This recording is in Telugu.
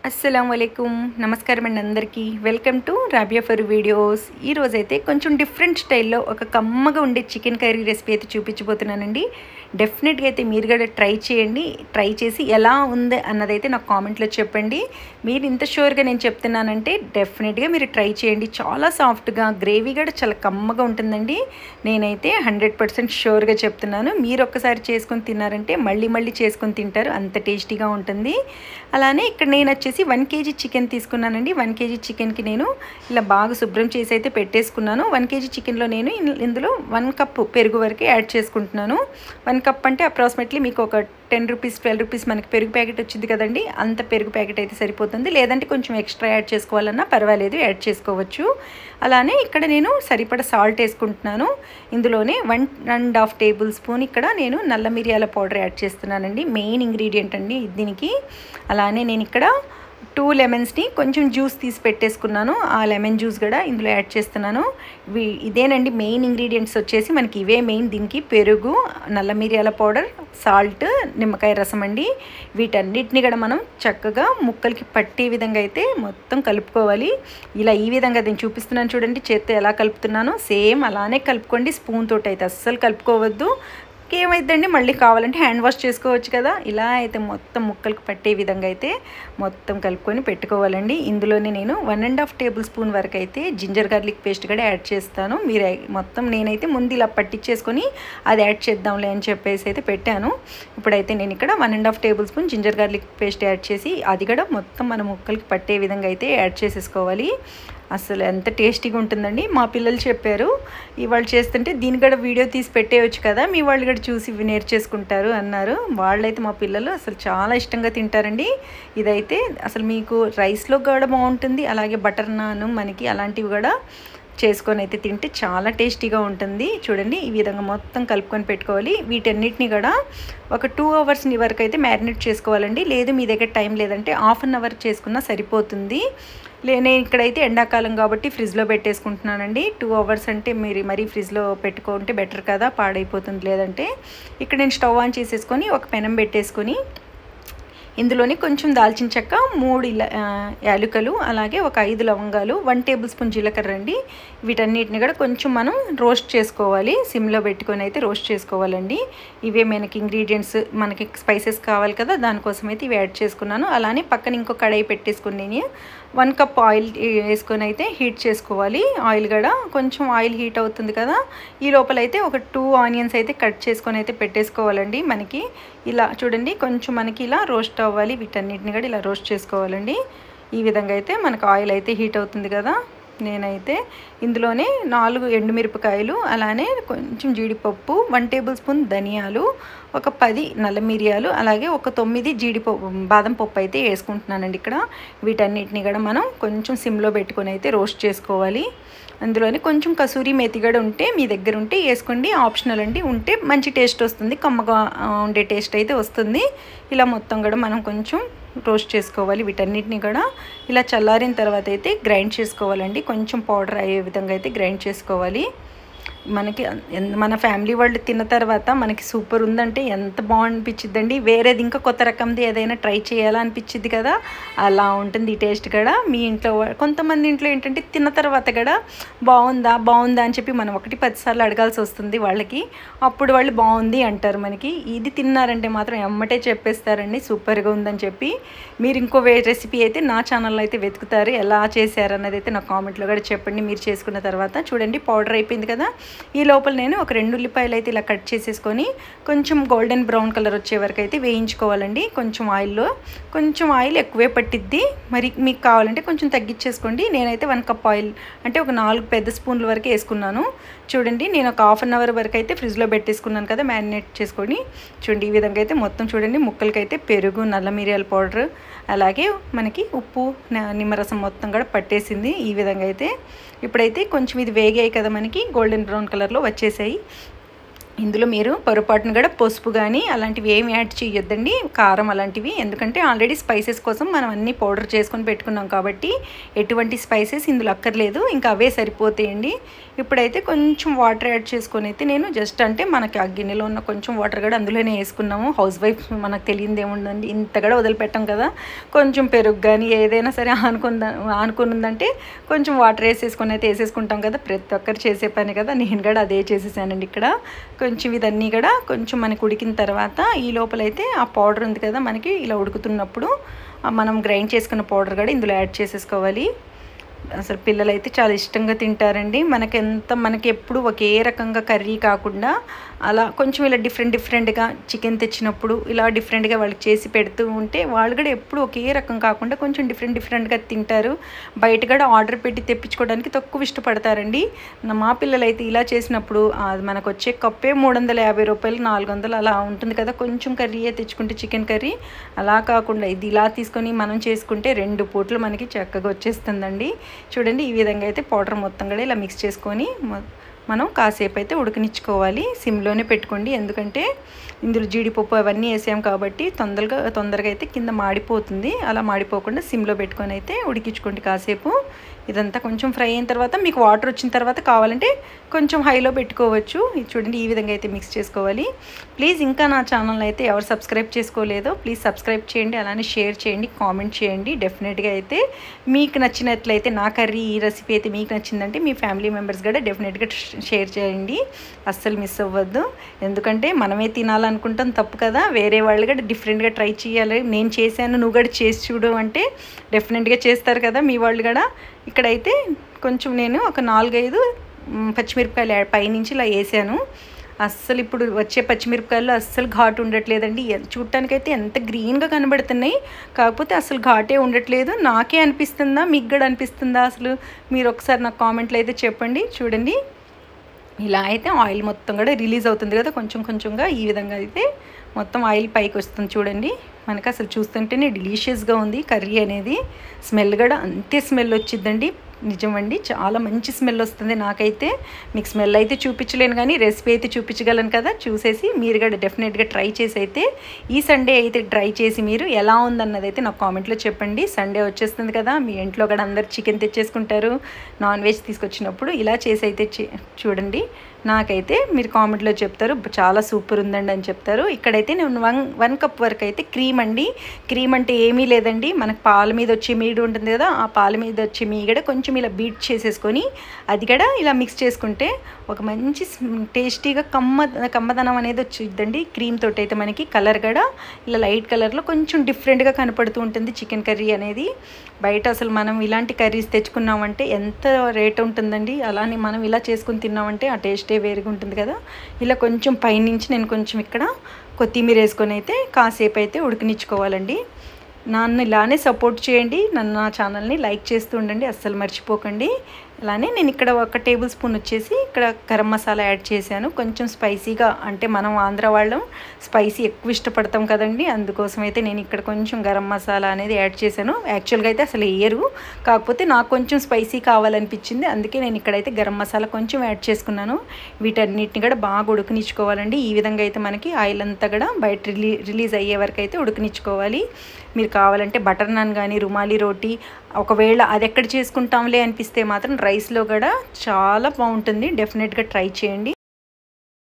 అస్సలాముఅలైకుం నమస్కారం అండి అందరికీ welcome to Rabia for videos. ఈరోజైతే కొంచెం డిఫరెంట్ స్టైల్లో ఒక కమ్మగా ఉండే చికెన్ కర్రీ రెసిపీ అయితే చూపించబోతున్నానండి. డెఫినెట్గా అయితే మీరు కూడా ట్రై చేయండి. ట్రై చేసి ఎలా ఉంది అన్నదైతే నాకు కామెంట్లో చెప్పండి. మీరు ఇంత షూర్గా నేను చెప్తున్నానంటే డెఫినెట్గా మీరు ట్రై చేయండి. చాలా సాఫ్ట్గా గ్రేవీ కూడా చాలా కమ్మగా ఉంటుందండి. నేనైతే 100% షూర్గా చెప్తున్నాను. మీరు ఒక్కసారి చేసుకొని తిన్నారంటే మళ్ళీ మళ్ళీ చేసుకొని తింటారు, అంత టేస్టీగా ఉంటుంది. అలానే ఇక్కడ నేను వచ్చేసి 1 kg చికెన్ తీసుకున్నానండి. 1 kg చికెన్కి నేను ఇలా బాగా శుభ్రం చేసి అయితే పెట్టేసుకున్నాను. 1 kg చికెన్లో నేను ఇందులో 1 కప్ పెరుగు వరకు యాడ్ చేసుకుంటున్నాను. 1 కప్ అంటే అప్రాక్సిమేట్లీ మీకు ఒక 10 రూపీస్ 12 రూపీస్ మనకి పెరుగు ప్యాకెట్ వచ్చింది కదండి, అంత పెరుగు ప్యాకెట్ అయితే సరిపోతుంది. లేదంటే కొంచెం ఎక్స్ట్రా యాడ్ చేసుకోవాలన్నా పర్వాలేదు, యాడ్ చేసుకోవచ్చు. అలానే ఇక్కడ నేను సరిపడా సాల్ట్ వేసుకుంటున్నాను. ఇందులోనే 1.5 టేబుల్ స్పూన్ ఇక్కడ నేను నల్ల మిరియాల పౌడర్ యాడ్ చేస్తున్నానండి. మెయిన్ ఇంగ్రీడియంట్ అండి దీనికి. అలానే నేను ఇక్కడ 2 లెమన్స్ని కొంచెం జ్యూస్ తీసి పెట్టేసుకున్నాను. ఆ లెమన్ జ్యూస్ కూడా ఇందులో యాడ్ చేస్తున్నాను. ఇదేనండి మెయిన్ ఇంగ్రీడియంట్స్ వచ్చేసి మనకి ఇవే మెయిన్ దీనికి: పెరుగు, నల్ల మిరియాల పౌడర్, సాల్ట్, నిమ్మకాయ రసం అండి. వీటన్నిటిని కూడా మనం చక్కగా ముక్కలకి పట్టే విధంగా అయితే మొత్తం కలుపుకోవాలి. ఇలా ఈ విధంగా నేను చూపిస్తున్నాను చూడండి, చేత్తో ఎలా కలుపుతున్నానో సేమ్ అలానే కలుపుకోండి. స్పూన్ తోటి అయితే అస్సలు కలుపుకోవద్దు. ఏమైందండి, మళ్ళీ కావాలంటే హ్యాండ్ వాష్ చేసుకోవచ్చు కదా. ఇలా అయితే మొత్తం ముక్కలకు పట్టే విధంగా అయితే మొత్తం కలుపుకొని పెట్టుకోవాలండి. ఇందులోనే నేను 1.5 టేబుల్ స్పూన్ వరకు అయితే జింజర్ గార్లిక్ పేస్ట్ కూడా యాడ్ చేస్తాను. మీరు మొత్తం నేనైతే ముందు ఇలా పట్టించేసుకొని అది యాడ్ చేద్దాంలే అని చెప్పేసి అయితే పెట్టాను. ఇప్పుడైతే నేను ఇక్కడ 1.5 tablespoon ginger garlic paste add చేసి అది కూడా మొత్తం మన ముక్కలకి పట్టే విధంగా అయితే యాడ్ చేసేసుకోవాలి. అసలు ఎంత టేస్టీగా ఉంటుందండి. మా పిల్లలు చెప్పారు ఇవాళ చేస్తుంటే దీని కూడా వీడియో తీసి పెట్టేయచ్చు కదా, మీ వాళ్ళు కూడా చూసి నేర్చేసుకుంటారు అన్నారు. వాళ్ళైతే మా పిల్లలు అసలు చాలా ఇష్టంగా తింటారండి. ఇదైతే అసలు మీకు రైస్లో కూడా బాగుంటుంది, అలాగే బటర్ నాన్ మనకి అలాంటివి కూడా చేసుకొని అయితే తింటే చాలా టేస్టీగా ఉంటుంది. చూడండి ఈ విధంగా మొత్తం కలుపుకొని పెట్టుకోవాలి. వీటన్నిటిని కూడా ఒక 2 అవర్స్ వరకు అయితే మ్యారినేట్ చేసుకోవాలండి. లేదు మీ దగ్గర టైం లేదంటే హాఫ్ అన్ అవర్ చేసుకున్నా సరిపోతుంది. నేను ఇక్కడైతే ఎండాకాలం కాబట్టి ఫ్రిడ్జ్లో పెట్టేసుకుంటున్నానండి. 2 అవర్స్ అంటే మీరు మరీ ఫ్రిడ్జ్లో పెట్టుకుంటే బెటర్ కదా, పాడైపోతుంది. లేదంటే ఇక్కడ నేను స్టవ్ ఆన్ చేసేసుకొని ఒక పెనం పెట్టేసుకొని ఇందులోని కొంచెం దాల్చిన చెక్క, 3 యాలకులు, అలాగే ఒక 5 లవంగాలు, 1 టేబుల్ స్పూన్ జీలకర్ర అండి. వీటన్నిటిని కూడా కొంచెం మనం రోస్ట్ చేసుకోవాలి. సిమ్లో పెట్టుకొని అయితే రోస్ట్ చేసుకోవాలండి. ఇవే మనకి ఇంగ్రీడియంట్స్, మనకి స్పైసెస్ కావాలి కదా, దానికోసం అయితే ఇవి యాడ్ చేసుకున్నాను. అలానే పక్కన ఇంకో కడాయి పెట్టేసుకుని నేను 1 కప్ ఆయిల్ వేసుకొని అయితే హీట్ చేసుకోవాలి. ఆయిల్ కూడా కొంచెం ఆయిల్ హీట్ అవుతుంది కదా, ఈ లోపలైతే ఒక 2 ఆనియన్స్ అయితే కట్ చేసుకొని అయితే పెట్టేసుకోవాలండి. మనకి ఇలా చూడండి కొంచెం మనకి ఇలా రోస్ట్ అవ్వాలి. వీటన్నిటిని కూడా ఇలా రోస్ట్ చేసుకోవాలండి. ఈ విధంగా అయితే మనకు ఆయిల్ అయితే హీట్ అవుతుంది కదా. నేనైతే ఇందులోనే 4 ఎండుమిరపకాయలు, అలానే కొంచెం జీడిపప్పు, 1 టేబుల్ స్పూన్ ధనియాలు, ఒక 10 నల్ల మిరియాలు, అలాగే ఒక 9 బాదం పప్పు అయితే వేసుకుంటున్నానండి ఇక్కడ. వీటన్నిటిని కూడా మనం కొంచెం సిమ్లో పెట్టుకొని అయితే రోస్ట్ చేసుకోవాలి. అందులోని కొంచెం కసూరి మేతి కూడా ఉంటే మీ దగ్గర ఉంటే వేసుకోండి, ఆప్షనల్ అండి. ఉంటే మంచి టేస్ట్ వస్తుంది, కమ్మగా ఉండే టేస్ట్ అయితే వస్తుంది. ఇలా మొత్తం కూడా మనం కొంచెం రోస్ట్ చేసుకోవాలి. వీటన్నిటిని కూడా ఇలా చల్లారిన తర్వాత అయితే గ్రైండ్ చేసుకోవాలండి. కొంచెం పౌడర్ అయ్యే విధంగా అయితే గ్రైండ్ చేసుకోవాలి. మనకి మన ఫ్యామిలీ వాళ్ళు తిన్న తర్వాత మనకి సూపర్ ఉందంటే ఎంత బాగనిపించిద్దండి. వేరేది ఇంకా కొత్త రకంది ఏదైనా ట్రై చేయాలనిపించిద్ది కదా, అలా ఉంటుంది ఈ టేస్ట్ కూడా. మీ ఇంట్లో కొంతమంది ఇంట్లో ఏంటంటే తిన్న తర్వాత కూడా బాగుందా అని చెప్పి మనం 1-10 సార్లు అడగాల్సి వస్తుంది వాళ్ళకి. అప్పుడు వాళ్ళు బాగుంది అంటారు. మనకి ఇది తిన్నారంటే మాత్రం ఎమ్మటే చెప్పేస్తారండి సూపర్గా ఉందని చెప్పి. మీరు ఇంకో రెసిపీ అయితే నా ఛానల్లో అయితే వెతుకుతారు, ఎలా చేశారన్నది అయితే నా కామెంట్లో కూడా చెప్పండి మీరు చేసుకున్న తర్వాత. చూడండి పౌడర్ అయిపోయింది కదా. ఈ లోపల నేను ఒక 2 ఉల్లిపాయలు అయితే ఇలా కట్ చేసేసుకొని కొంచెం గోల్డెన్ బ్రౌన్ కలర్ వచ్చే వరకు అయితే వేయించుకోవాలండి. కొంచెం ఆయిల్ ఎక్కువే పట్టిద్ది, మరి మీకు కావాలంటే కొంచెం తగ్గించేసుకోండి. నేనైతే 1 కప్ ఆయిల్ అంటే ఒక 4 పెద్ద స్పూన్ల వరకు వేసుకున్నాను. చూడండి నేను ఒక హాఫ్ అన్ అవర్ వరకు అయితే ఫ్రిడ్జ్లో పెట్టేసుకున్నాను కదా మ్యారినేట్ చేసుకొని. చూడండి ఈ విధంగా అయితే మొత్తం చూడండి ముక్కలకైతే పెరుగు, నల్ల మిరియాల పౌడర్, అలాగే మనకి ఉప్పు, నిమ్మరసం మొత్తం కూడా పట్టేసింది. ఈ విధంగా అయితే ఇప్పుడైతే కొంచెం ఇది వేగాయి కదా, మనకి గోల్డెన్ బ్రౌన్ కలర్లో వచ్చేసాయి. ఇందులో మీరు పొరపాటును కూడా పసుపు కానీ అలాంటివి ఏమి యాడ్ చేయొద్దండి, కారం అలాంటివి. ఎందుకంటే ఆల్రెడీ స్పైసెస్ కోసం మనం అన్నీ పౌడర్ చేసుకొని పెట్టుకున్నాం కాబట్టి ఎటువంటి స్పైసెస్ ఇందులో అక్కర్లేదు, ఇంకా అవే సరిపోతాయండి. ఇప్పుడైతే కొంచెం వాటర్ యాడ్ చేసుకొని అయితే నేను జస్ట్ అంటే మనకి ఆ గిన్నెలో ఉన్న కొంచెం వాటర్ కూడా అందులోనే వేసుకున్నాము. హౌస్ వైఫ్ మనకు తెలియదు ఏముందండి, ఇంత కూడా వదిలిపెట్టాం కదా. కొంచెం పెరుగు కానీ ఏదైనా సరే ఆనుకొని ఉందంటే కొంచెం వాటర్ వేసేసుకొని అయితే వేసేసుకుంటాం కదా, ప్రతి ఒక్కరు చేసే పని కదా. నేను కూడా అదే చేసేసానండి. ఇక్కడ కొంచెం ఇదన్నీ కూడా కొంచెం మనకి ఉడికిన తర్వాత ఈ లోపలైతే ఆ పౌడర్ ఉంది కదా మనకి, ఇలా ఉడుకుతున్నప్పుడు మనం గ్రైండ్ చేసుకున్న పౌడర్ కూడా ఇందులో యాడ్ చేసేసుకోవాలి. అసలు పిల్లలైతే చాలా ఇష్టంగా తింటారండి. మనకి ఎప్పుడు ఒకే రకంగా కర్రీ కాకుండా అలా కొంచెం ఇలా డిఫరెంట్గా చికెన్ తెచ్చినప్పుడు ఇలా డిఫరెంట్గా వాళ్ళకి చేసి పెడుతూ ఉంటే వాళ్ళు కూడా ఎప్పుడు ఒకే రకం కాకుండా కొంచెం డిఫరెంట్గా తింటారు. బయట కూడా ఆర్డర్ పెట్టి తెప్పించుకోవడానికి తక్కువ ఇష్టపడతారండి. మా పిల్లలైతే ఇలా చేసినప్పుడు అది మనకు వచ్చే కప్పే 350 రూపాయలు 400 అలా ఉంటుంది కదా, కొంచెం కర్రీయే తెచ్చుకుంటే చికెన్ కర్రీ. అలా కాకుండా ఇది ఇలా తీసుకొని మనం చేసుకుంటే 2 పూటలు మనకి చక్కగా వచ్చేస్తుందండి. చూడండి, ఈ విధంగా అయితే పౌడర్ మొత్తం కూడా ఇలా మిక్స్ చేసుకొని మనం కాసేపు అయితే ఉడకనిచ్చుకోవాలి. సిమ్లోనే పెట్టుకోండి, ఎందుకంటే ఇందులో జీడిపప్పు అవన్నీ వేసాం కాబట్టి తొందరగా అయితే కింద మాడిపోతుంది. అలా మాడిపోకుండా సిమ్లో పెట్టుకొని అయితే ఉడికించుకోండి కాసేపు. ఇదంతా కొంచెం ఫ్రై అయిన తర్వాత మీకు వాటర్ వచ్చిన తర్వాత కావాలంటే కొంచెం హైలో పెట్టుకోవచ్చు. ఇది చూడండి, ఈ విధంగా అయితే మిక్స్ చేసుకోవాలి. ప్లీజ్ ఇంకా నా ఛానల్ అయితే ఎవరు సబ్స్క్రైబ్ చేసుకోలేదో ప్లీజ్ సబ్స్క్రైబ్ చేయండి, అలానే షేర్ చేయండి, కామెంట్ చేయండి. డెఫినెట్గా అయితే మీకు నచ్చినట్లయితే నా కర్రీ ఈ రెసిపీ అయితే మీకు నచ్చిందంటే మీ ఫ్యామిలీ మెంబర్స్ కూడా డెఫినెట్గా షేర్ చేయండి, అస్సలు మిస్ అవ్వద్దు. ఎందుకంటే మనమే తినాలనుకుంటాం తప్పు కదా, వేరే వాళ్ళు కూడా డిఫరెంట్గా ట్రై చేయాలి. నేను చేశాను నువ్వు కూడా చేసి చూడు అంటే డెఫినెట్గా చేస్తారు కదా మీ వాళ్ళు కూడా. ఇక్కడైతే కొంచెం నేను ఒక 4-5 పచ్చిమిరపకాయలు పైనుంచి ఇలా వేసాను. అస్సలు ఇప్పుడు వచ్చే పచ్చిమిరపకాయలు అస్సలు ఘాటు ఉండట్లేదండి. చూడటానికైతే ఎంత గ్రీన్గా కనబడుతున్నాయి, కాకపోతే అసలు ఘాటే ఉండట్లేదు. నాకే అనిపిస్తుందా, మీకు కూడా అనిపిస్తుందా? అసలు మీరు ఒకసారి నాకు కామెంట్లో అయితే చెప్పండి. చూడండి, ఇలా అయితే ఆయిల్ మొత్తం కూడా రిలీజ్ అవుతుంది కదా కొంచెంగా. ఈ విధంగా అయితే మొత్తం ఆయిల్ పైకి వస్తుంది చూడండి. మనకు అసలు చూస్తుంటేనే డెలీషియస్గా ఉంది కర్రీ అనేది. స్మెల్ కూడా అంతే స్మెల్ వచ్చిందండి. నిజమండి, చాలా మంచి స్మెల్ వస్తుంది నాకైతే. మీకు స్మెల్ అయితే చూపించలేను కానీ రెసిపీ అయితే చూపించగలను కదా. చూసేసి మీరు కూడా డెఫినెట్గా ట్రై చేసి అయితే ఈ సండే అయితే ట్రై చేసి మీరు ఎలా ఉందన్నది అయితే నాకు కామెంట్లో చెప్పండి. సండే వచ్చేస్తుంది కదా, మీ ఇంట్లో కూడా అందరు చికెన్ తెచ్చేసుకుంటారు నాన్ వెజ్ తీసుకొచ్చినప్పుడు. ఇలా చేసి అయితే చూడండి, నాకైతే మీరు కామెంట్లో చెప్తారు చాలా సూపర్ ఉందండి అని చెప్తారు. ఇక్కడైతే నేను 1 కప్ వరకు అయితే క్రీమ్ అండి. క్రీమ్ అంటే ఏమీ లేదండి, మనకు పాల మీద వచ్చే మీగడ ఉంటుంది కదా, ఆ పాల మీద వచ్చే మీగడ కొంచెం ఇలా బీట్ చేసేసుకొని అది కూడా ఇలా మిక్స్ చేసుకుంటే ఒక మంచి టేస్టీగా కమ్మదనం అనేది వచ్చిందండి. క్రీమ్ తోటి అయితే మనకి కలర్ కూడా ఇలా లైట్ కలర్లో కొంచెం డిఫరెంట్గా కనపడుతూ ఉంటుంది చికెన్ కర్రీ అనేది. బయట అసలు మనం ఇలాంటి కర్రీస్ తెచ్చుకున్నామంటే ఎంత రేట్ ఉంటుందండి, అలానే మనం ఇలా చేసుకుని తిన్నామంటే ఆ టేస్టే వేరుగా ఉంటుంది కదా. ఇలా కొంచెం పైనుంచి నేను కొంచెం ఇక్కడ కొత్తిమీర వేసుకొని అయితే కాసేపు అయితే ఉడికినిచ్చుకోవాలండి. నన్ను ఇలానే సపోర్ట్ చేయండి, నా ఛానల్ని లైక్ చేస్తూ ఉండండి, అస్సలు మర్చిపోకండి. అలానే నేను ఇక్కడ 1 టేబుల్ స్పూన్ వచ్చేసి ఇక్కడ గరం మసాలా యాడ్ చేశాను. కొంచెం స్పైసీగా, అంటే మనం ఆంధ్ర వాళ్ళం స్పైసీ ఎక్కువ ఇష్టపడతాం కదండి, అందుకోసం అయితే నేను ఇక్కడ కొంచెం గరం మసాలా అనేది యాడ్ చేశాను. యాక్చువల్గా అయితే అసలు వేయరు, కాకపోతే నాకు కొంచెం స్పైసీ కావాలనిపించింది, అందుకే నేను ఇక్కడైతే గరం మసాలా కొంచెం యాడ్ చేసుకున్నాను. వీటన్నిటిని కూడా బాగా ఉడకనిచ్చుకోవాలండి. ఈ విధంగా అయితే మనకి ఆయిల్ అంతా కూడా బయట రిలీజ్ అయ్యే వరకు అయితే ఉడకనిచ్చుకోవాలి. మీరు కావాలంటే బటర్ నాన్ కానీ రుమాలి రోటీ, ఒకవేళ అది ఎక్కడ చేసుకుంటాంలే అనిపిస్తే మాత్రం రైస్లో కూడా చాలా బాగుంటుంది. డెఫినెట్గా ట్రై చేయండి.